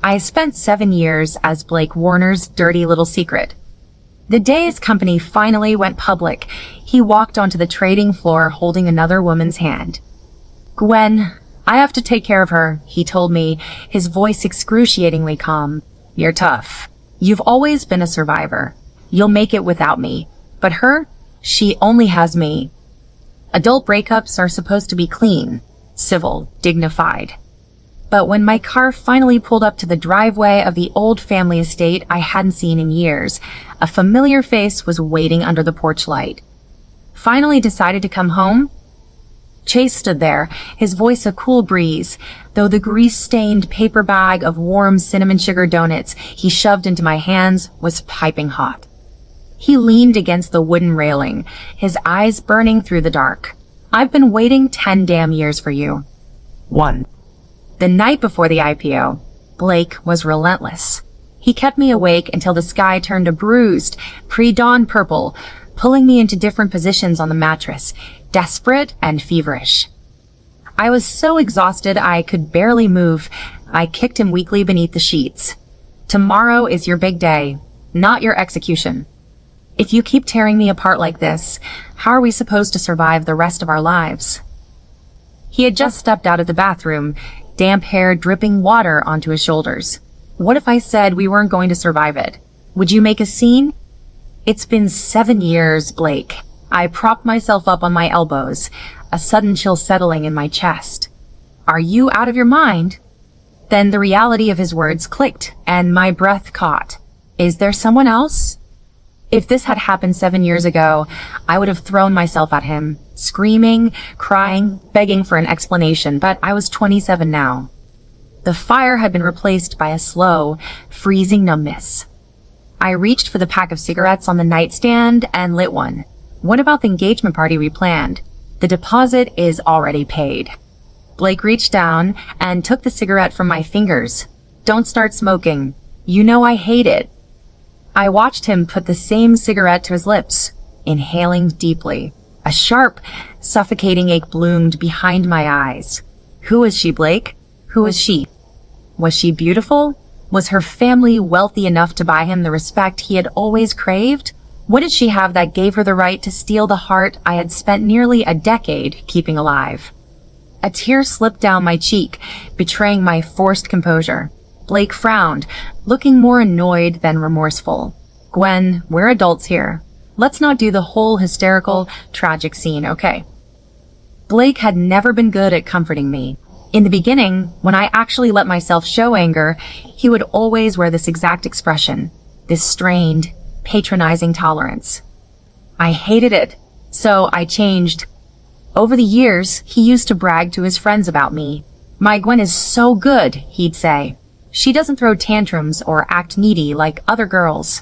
I spent 7 years as Blake Warner's dirty little secret. The day his company finally went public, he walked onto the trading floor holding another woman's hand. "Gwen, I have to take care of her," he told me, his voice excruciatingly calm. "You're tough. You've always been a survivor. You'll make it without me. But her, she only has me." Adult breakups are supposed to be clean, civil, dignified. But when my car finally pulled up to the driveway of the old family estate I hadn't seen in years, a familiar face was waiting under the porch light. "Finally decided to come home?" Chase stood there, his voice a cool breeze, though the grease-stained paper bag of warm cinnamon sugar donuts he shoved into my hands was piping hot. He leaned against the wooden railing, his eyes burning through the dark. "I've been waiting 10 damn years for you." 1. The night before the IPO, Blake was relentless. He kept me awake until the sky turned a bruised, pre-dawn purple, pulling me into different positions on the mattress, desperate and feverish. I was so exhausted I could barely move. I kicked him weakly beneath the sheets. "Tomorrow is your big day, not your execution. If you keep tearing me apart like this, how are we supposed to survive the rest of our lives?" He had just stepped out of the bathroom, damp hair dripping water onto his shoulders. "What if I said we weren't going to survive it? Would you make a scene?" "It's been 7 years, Blake." I propped myself up on my elbows, a sudden chill settling in my chest. "Are you out of your mind?" Then the reality of his words clicked, and my breath caught. "Is there someone else?" If this had happened 7 years ago, I would have thrown myself at him, screaming, crying, begging for an explanation, but I was 27 now. The fire had been replaced by a slow, freezing numbness. I reached for the pack of cigarettes on the nightstand and lit one. "What about the engagement party we planned? The deposit is already paid." Blake reached down and took the cigarette from my fingers. "Don't start smoking. You know I hate it." I watched him put the same cigarette to his lips, inhaling deeply. A sharp, suffocating ache bloomed behind my eyes. Who was she, Blake? Who was she? Was she beautiful? Was her family wealthy enough to buy him the respect he had always craved? What did she have that gave her the right to steal the heart I had spent nearly a decade keeping alive? A tear slipped down my cheek, betraying my forced composure. Blake frowned, looking more annoyed than remorseful. "Gwen, we're adults here. Let's not do the whole hysterical, tragic scene, okay?" Blake had never been good at comforting me. In the beginning, when I actually let myself show anger, he would always wear this exact expression, this strained, patronizing tolerance. I hated it, so I changed. Over the years, he used to brag to his friends about me. "My Gwen is so good," he'd say. "She doesn't throw tantrums or act needy like other girls."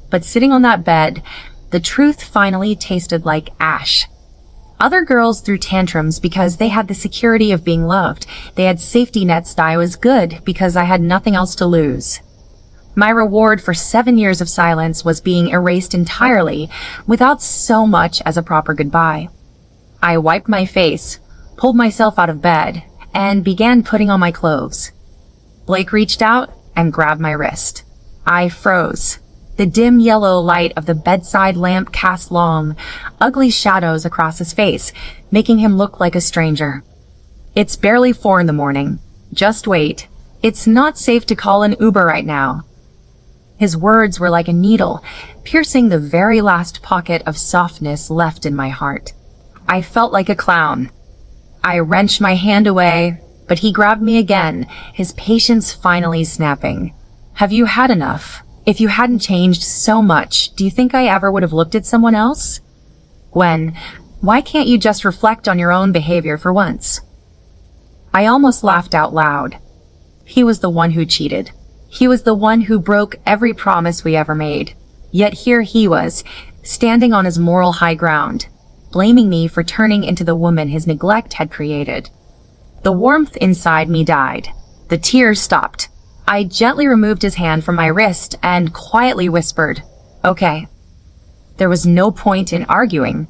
But sitting on that bed, the truth finally tasted like ash. Other girls threw tantrums because they had the security of being loved. They had safety nets that I was good because I had nothing else to lose. My reward for 7 years of silence was being erased entirely without so much as a proper goodbye. I wiped my face, pulled myself out of bed, and began putting on my clothes. Blake reached out and grabbed my wrist. I froze. The dim yellow light of the bedside lamp cast long, ugly shadows across his face, making him look like a stranger. "It's barely 4 in the morning. Just wait. It's not safe to call an Uber right now." His words were like a needle, piercing the very last pocket of softness left in my heart. I felt like a clown. I wrenched my hand away, but he grabbed me again, his patience finally snapping. "Have you had enough? If you hadn't changed so much, do you think I ever would have looked at someone else? Gwen, why can't you just reflect on your own behavior for once?" I almost laughed out loud. He was the one who cheated. He was the one who broke every promise we ever made. Yet here he was, standing on his moral high ground, blaming me for turning into the woman his neglect had created. The warmth inside me died. The tears stopped. I gently removed his hand from my wrist and quietly whispered, "Okay." There was no point in arguing.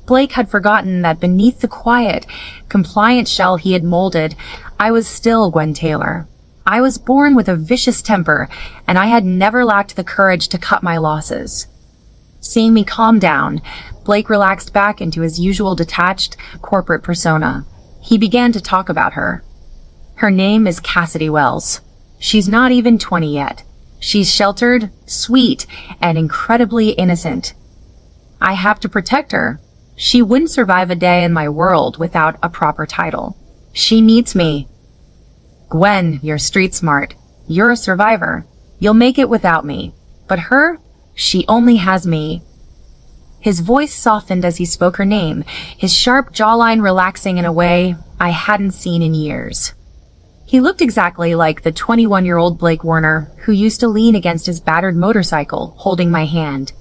Blake had forgotten that beneath the quiet, compliant shell he had molded, I was still Gwen Taylor. I was born with a vicious temper, and I had never lacked the courage to cut my losses. Seeing me calm down, Blake relaxed back into his usual detached, corporate persona. He began to talk about her. Her name is Cassidy Wells. She's not even 20 yet. She's sheltered, sweet, and incredibly innocent. I have to protect her. She wouldn't survive a day in my world without a proper title. She needs me. Gwen, you're street smart. You're a survivor. You'll make it without me. But her, she only has me. His voice softened as he spoke her name, his sharp jawline relaxing in a way I hadn't seen in years. He looked exactly like the 21-year-old Blake Warner who used to lean against his battered motorcycle, holding my hand.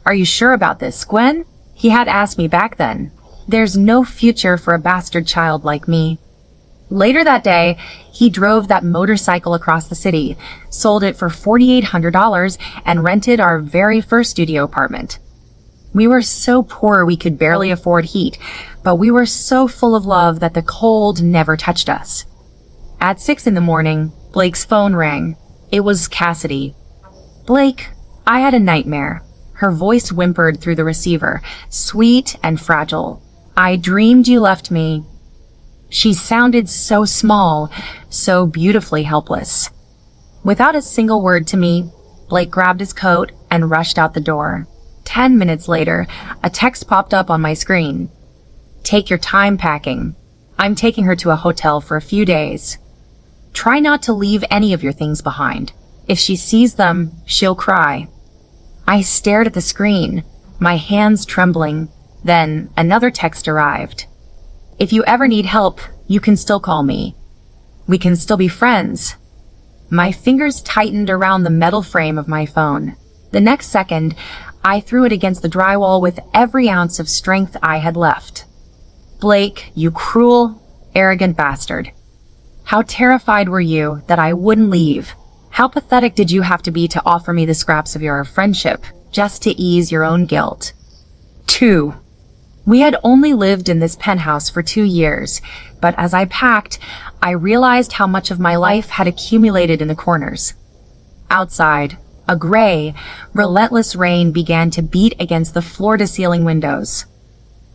Are you sure about this, Gwen? He had asked me back then. There's no future for a bastard child like me. Later that day, he drove that motorcycle across the city, sold it for $4,800, and rented our very first studio apartment. We were so poor we could barely afford heat, but we were so full of love that the cold never touched us. At 6 a.m, Blake's phone rang. It was Cassidy. Blake, I had a nightmare. Her voice whimpered through the receiver, sweet and fragile. I dreamed you left me. She sounded so small, so beautifully helpless. Without a single word to me, Blake grabbed his coat and rushed out the door. 10 minutes later, a text popped up on my screen. Take your time packing. I'm taking her to a hotel for a few days. Try not to leave any of your things behind. If she sees them, she'll cry. I stared at the screen, my hands trembling. Then another text arrived. If you ever need help, you can still call me. We can still be friends. My fingers tightened around the metal frame of my phone. The next second, I threw it against the drywall with every ounce of strength I had left. Blake, you cruel, arrogant bastard. How terrified were you that I wouldn't leave? How pathetic did you have to be to offer me the scraps of your friendship just to ease your own guilt? 2. We had only lived in this penthouse for 2 years, but as I packed, I realized how much of my life had accumulated in the corners. Outside, a gray, relentless rain began to beat against the floor-to-ceiling windows.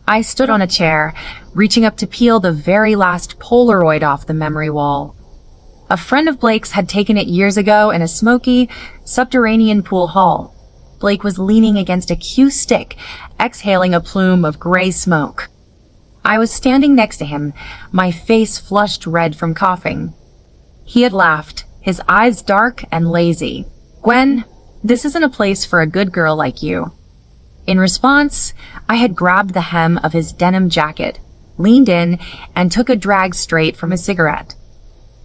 I stood on a chair, reaching up to peel the very last Polaroid off the memory wall. A friend of Blake's had taken it years ago in a smoky, subterranean pool hall. Blake was leaning against a cue stick, exhaling a plume of gray smoke. I was standing next to him, my face flushed red from coughing. He had laughed, his eyes dark and lazy. Gwen, this isn't a place for a good girl like you. In response, I had grabbed the hem of his denim jacket, leaned in, and took a drag straight from a cigarette.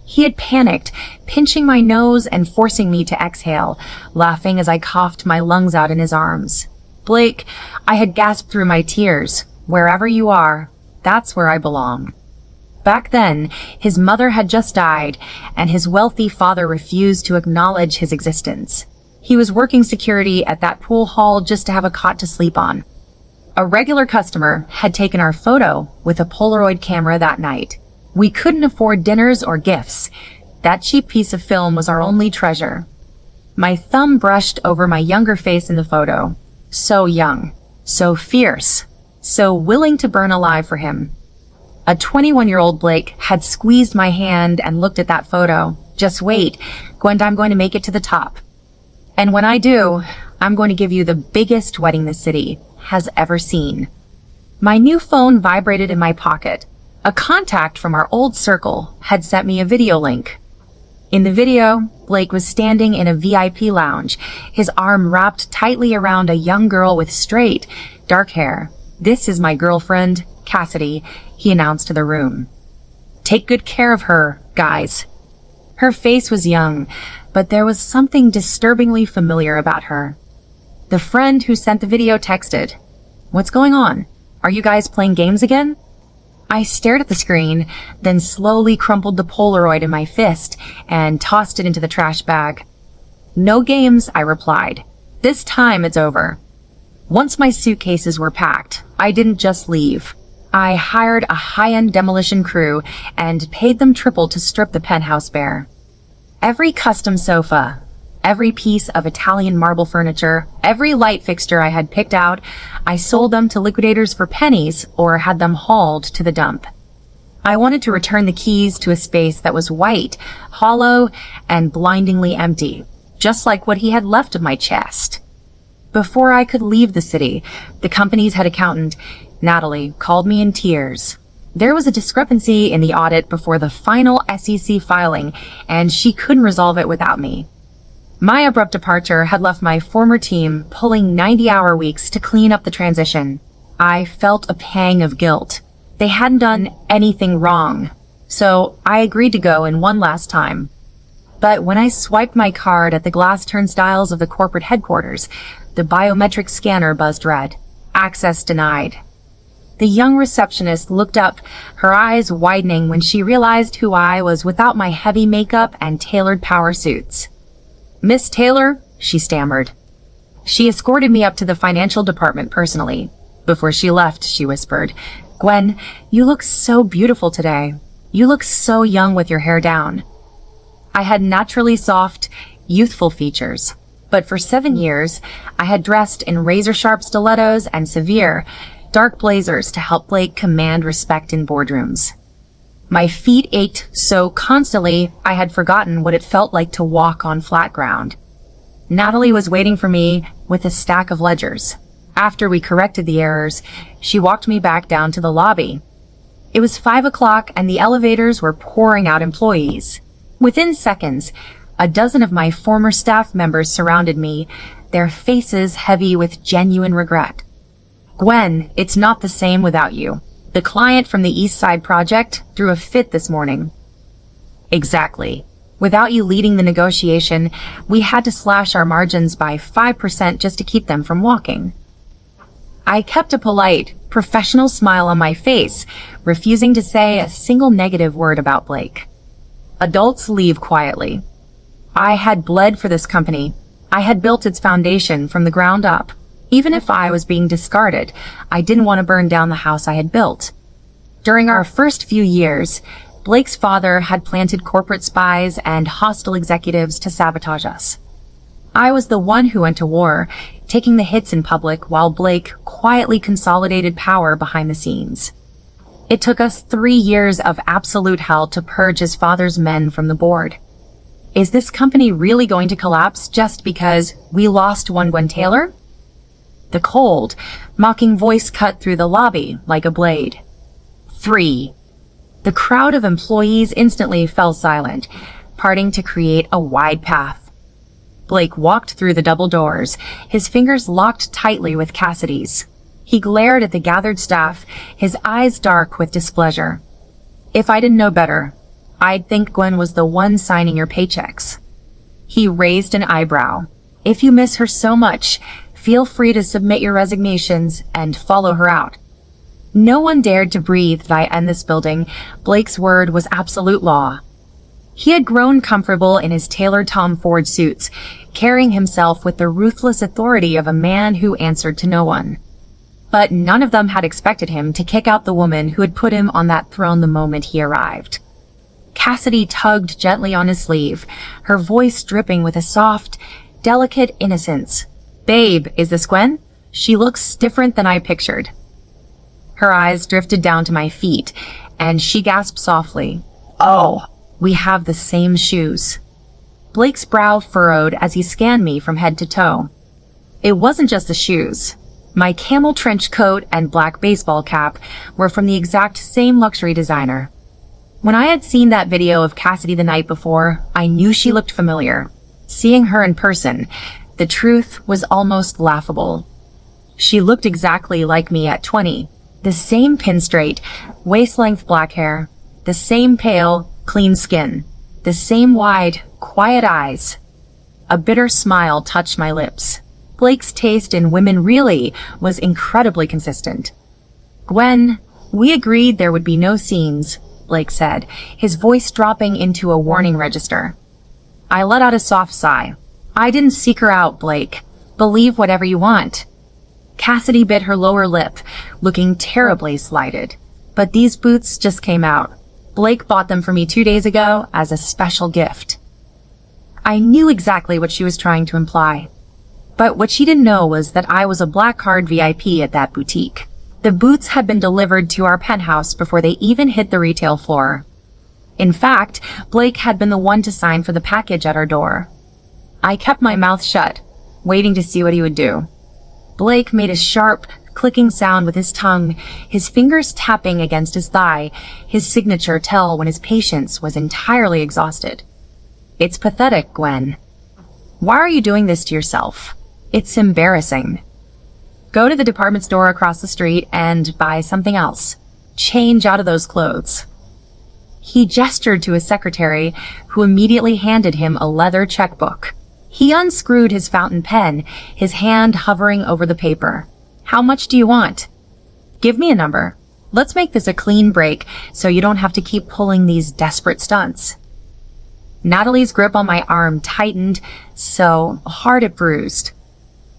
He had panicked, pinching my nose and forcing me to exhale, laughing as I coughed my lungs out in his arms. Blake, I had gasped through my tears. Wherever you are, that's where I belong. Back then, his mother had just died, and his wealthy father refused to acknowledge his existence. He was working security at that pool hall just to have a cot to sleep on. A regular customer had taken our photo with a Polaroid camera that night. We couldn't afford dinners or gifts. That cheap piece of film was our only treasure. My thumb brushed over my younger face in the photo. So young, so fierce, so willing to burn alive for him. A 21-year-old Blake had squeezed my hand and looked at that photo. Just wait, Gwen, I'm going to make it to the top. And when I do, I'm going to give you the biggest wedding the city has ever seen. My new phone vibrated in my pocket. A contact from our old circle had sent me a video link. In the video, Blake was standing in a VIP lounge, his arm wrapped tightly around a young girl with straight, dark hair. This is my girlfriend, Cassidy, he announced to the room. Take good care of her, guys. Her face was young, but there was something disturbingly familiar about her. The friend who sent the video texted, "What's going on? Are you guys playing games again?" I stared at the screen, then slowly crumpled the Polaroid in my fist and tossed it into the trash bag. "No games," I replied. "This time it's over." Once my suitcases were packed, I didn't just leave. I hired a high-end demolition crew and paid them triple to strip the penthouse bare. Every custom sofa, every piece of Italian marble furniture, every light fixture I had picked out, I sold them to liquidators for pennies or had them hauled to the dump. I wanted to return the keys to a space that was white, hollow, and blindingly empty, just like what he had left of my chest. Before I could leave the city, the company's head accountant, Natalie, called me in tears. There was a discrepancy in the audit before the final SEC filing, and she couldn't resolve it without me. My abrupt departure had left my former team pulling 90-hour weeks to clean up the transition. I felt a pang of guilt. They hadn't done anything wrong, so I agreed to go in one last time. But when I swiped my card at the glass turnstiles of the corporate headquarters, the biometric scanner buzzed red. Access denied. The young receptionist looked up, her eyes widening when she realized who I was without my heavy makeup and tailored power suits. "Miss Taylor," she stammered. She escorted me up to the financial department personally. Before she left, she whispered, "Gwen, you look so beautiful today. You look so young with your hair down." I had naturally soft, youthful features, but for 7 years, I had dressed in razor-sharp stilettos and severe, dark blazers to help Blake command respect in boardrooms. My feet ached so constantly, I had forgotten what it felt like to walk on flat ground. Natalie was waiting for me with a stack of ledgers. After we corrected the errors, she walked me back down to the lobby. It was 5 o'clock and the elevators were pouring out employees. Within seconds, a dozen of my former staff members surrounded me, their faces heavy with genuine regret. "Gwen, it's not the same without you. The client from the East Side project threw a fit this morning." "Exactly. Without you leading the negotiation, we had to slash our margins by 5% just to keep them from walking." I kept a polite, professional smile on my face, refusing to say a single negative word about Blake. Adults leave quietly. I had bled for this company. I had built its foundation from the ground up. Even if I was being discarded, I didn't want to burn down the house I had built. During our first few years, Blake's father had planted corporate spies and hostile executives to sabotage us. I was the one who went to war, taking the hits in public while Blake quietly consolidated power behind the scenes. It took us 3 years of absolute hell to purge his father's men from the board. Is this company really going to collapse just because we lost one Gwen Taylor? The cold, mocking voice cut through the lobby like a blade. 3. The crowd of employees instantly fell silent, parting to create a wide path. Blake walked through the double doors, his fingers locked tightly with Cassidy's. He glared at the gathered staff, his eyes dark with displeasure. "If I didn't know better, I'd think Gwen was the one signing your paychecks." He raised an eyebrow. "If you miss her so much, feel free to submit your resignations and follow her out." No one dared to breathe that I end this building. Blake's word was absolute law. He had grown comfortable in his tailored Tom Ford suits, carrying himself with the ruthless authority of a man who answered to no one. But none of them had expected him to kick out the woman who had put him on that throne the moment he arrived. Cassidy tugged gently on his sleeve, her voice dripping with a soft, delicate innocence. "Babe, is this Gwen? She looks different than I pictured." Her eyes drifted down to my feet, and she gasped softly, "Oh, we have the same shoes." Blake's brow furrowed as he scanned me from head to toe. It wasn't just the shoes. My camel trench coat and black baseball cap were from the exact same luxury designer. When I had seen that video of Cassidy the night before, I knew she looked familiar. Seeing her in person, the truth was almost laughable. She looked exactly like me at 20. The same pin-straight, waist-length black hair, the same pale, clean skin, the same wide, quiet eyes. A bitter smile touched my lips. Blake's taste in women really was incredibly consistent. "Gwen, we agreed there would be no scenes," Blake said, his voice dropping into a warning register. I let out a soft sigh. "I didn't seek her out, Blake. Believe whatever you want." Cassidy bit her lower lip, looking terribly slighted. "But these boots just came out. Blake bought them for me 2 days ago as a special gift." I knew exactly what she was trying to imply. But what she didn't know was that I was a black card VIP at that boutique. The boots had been delivered to our penthouse before they even hit the retail floor. In fact, Blake had been the one to sign for the package at our door. I kept my mouth shut, waiting to see what he would do. Blake made a sharp, clicking sound with his tongue, his fingers tapping against his thigh, his signature tell when his patience was entirely exhausted. It's pathetic, Gwen. Why are you doing this to yourself? It's embarrassing. Go to the department store across the street and buy something else. Change out of those clothes. He gestured to his secretary, who immediately handed him a leather checkbook. He unscrewed his fountain pen, his hand hovering over the paper. How much do you want? Give me a number. Let's make this a clean break so you don't have to keep pulling these desperate stunts. Natalie's grip on my arm tightened so hard it bruised.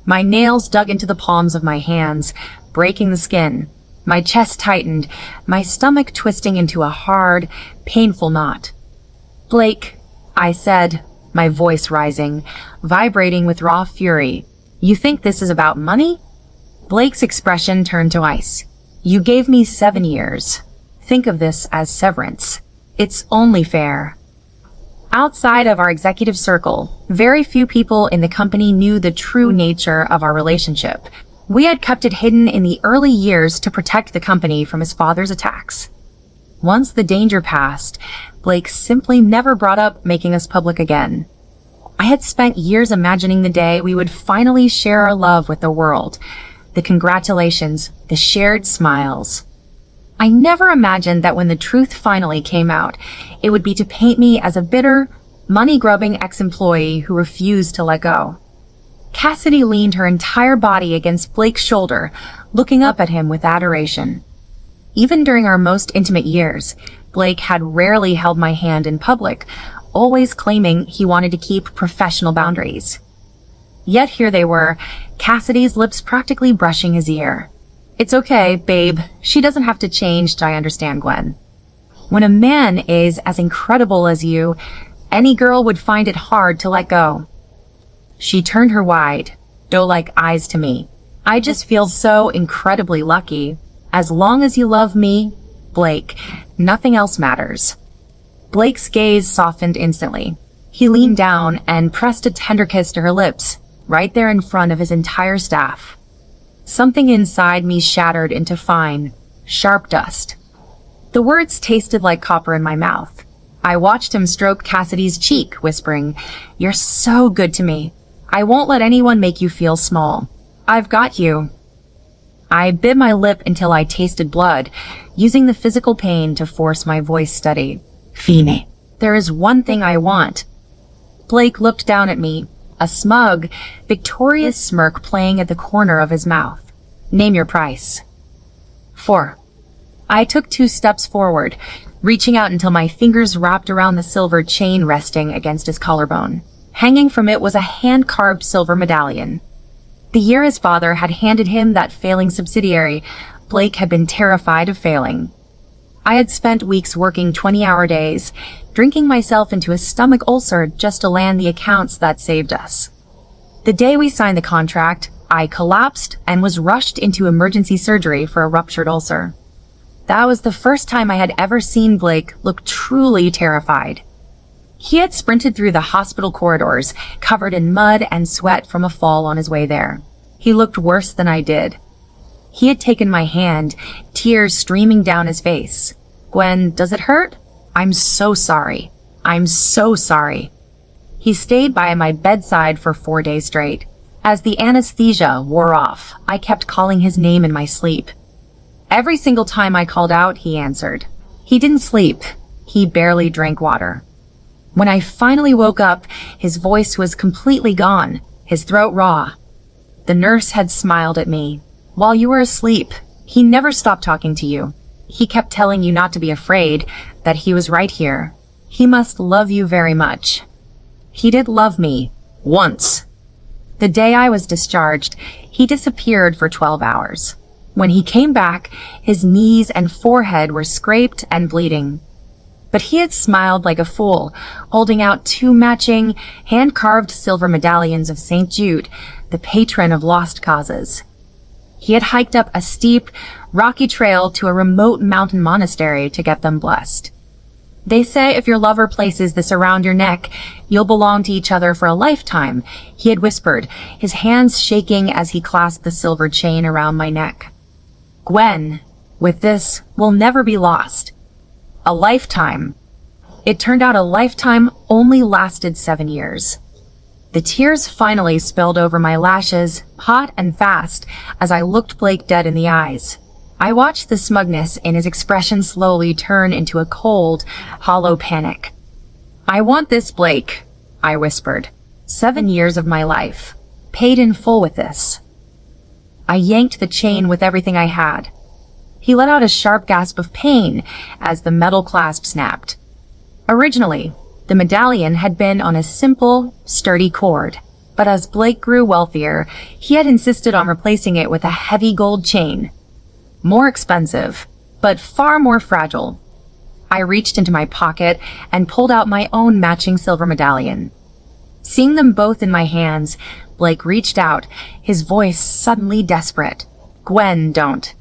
My nails dug into the palms of my hands, breaking the skin. My chest tightened, my stomach twisting into a hard, painful knot. Blake, I said, my voice rising, vibrating with raw fury. You think this is about money? Blake's expression turned to ice. You gave me 7 years. Think of this as severance. It's only fair. Outside of our executive circle, very few people in the company knew the true nature of our relationship. We had kept it hidden in the early years to protect the company from his father's attacks. Once the danger passed, Blake simply never brought up making us public again. I had spent years imagining the day we would finally share our love with the world. The congratulations, the shared smiles. I never imagined that when the truth finally came out, it would be to paint me as a bitter, money-grubbing ex-employee who refused to let go. Cassidy leaned her entire body against Blake's shoulder, looking up at him with adoration. Even during our most intimate years, Blake had rarely held my hand in public, always claiming he wanted to keep professional boundaries. Yet here they were, Cassidy's lips practically brushing his ear. It's okay, babe. She doesn't have to change, I understand, Gwen. When a man is as incredible as you, any girl would find it hard to let go. She turned her wide, doe-like eyes to me. I just feel so incredibly lucky. As long as you love me, Blake, nothing else matters. Blake's gaze softened instantly. He leaned down and pressed a tender kiss to her lips, right there in front of his entire staff. Something inside me shattered into fine, sharp dust. The words tasted like copper in my mouth. I watched him stroke Cassidy's cheek, whispering, "You're so good to me. I won't let anyone make you feel small. I've got you." I bit my lip until I tasted blood, using the physical pain to force my voice steady. "Fine. There is one thing I want." Blake looked down at me, a smug, victorious smirk playing at the corner of his mouth. "Name your price." 4. I took 2 steps forward, reaching out until my fingers wrapped around the silver chain resting against his collarbone. Hanging from it was a hand-carved silver medallion. The year his father had handed him that failing subsidiary, Blake had been terrified of failing. I had spent weeks working 20-hour days, drinking myself into a stomach ulcer just to land the accounts that saved us. The day we signed the contract, I collapsed and was rushed into emergency surgery for a ruptured ulcer. That was the first time I had ever seen Blake look truly terrified. He had sprinted through the hospital corridors, covered in mud and sweat from a fall on his way there. He looked worse than I did. He had taken my hand, tears streaming down his face. "Gwen, does it hurt? I'm so sorry. I'm so sorry." He stayed by my bedside for 4 days straight. As the anesthesia wore off, I kept calling his name in my sleep. Every single time I called out, he answered. He didn't sleep. He barely drank water. When I finally woke up, his voice was completely gone, his throat raw. The nurse had smiled at me. "While you were asleep, he never stopped talking to you. He kept telling you not to be afraid, that he was right here. He must love you very much." He did love me. Once. The day I was discharged, he disappeared for 12 hours. When he came back, his knees and forehead were scraped and bleeding. But he had smiled like a fool, holding out two matching, hand-carved silver medallions of St. Jude, the patron of lost causes. He had hiked up a steep, rocky trail to a remote mountain monastery to get them blessed. They say if your lover places this around your neck, you'll belong to each other for a lifetime, he had whispered, his hands shaking as he clasped the silver chain around my neck. Gwen, with this, will never be lost. A lifetime. It turned out a lifetime only lasted 7 years. The tears finally spilled over my lashes, hot and fast, as I looked Blake dead in the eyes. I watched the smugness in his expression slowly turn into a cold, hollow panic. I want this, Blake, I whispered. 7 years of my life, paid in full with this. I yanked the chain with everything I had. He let out a sharp gasp of pain as the metal clasp snapped. Originally, the medallion had been on a simple, sturdy cord, but as Blake grew wealthier, he had insisted on replacing it with a heavy gold chain. More expensive, but far more fragile. I reached into my pocket and pulled out my own matching silver medallion. Seeing them both in my hands, Blake reached out, his voice suddenly desperate. Gwen, don't.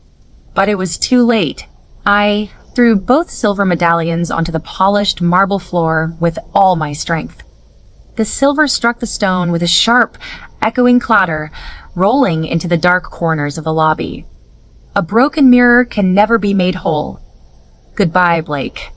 But it was too late. I threw both silver medallions onto the polished marble floor with all my strength. The silver struck the stone with a sharp, echoing clatter, rolling into the dark corners of the lobby. A broken mirror can never be made whole. Goodbye, Blake.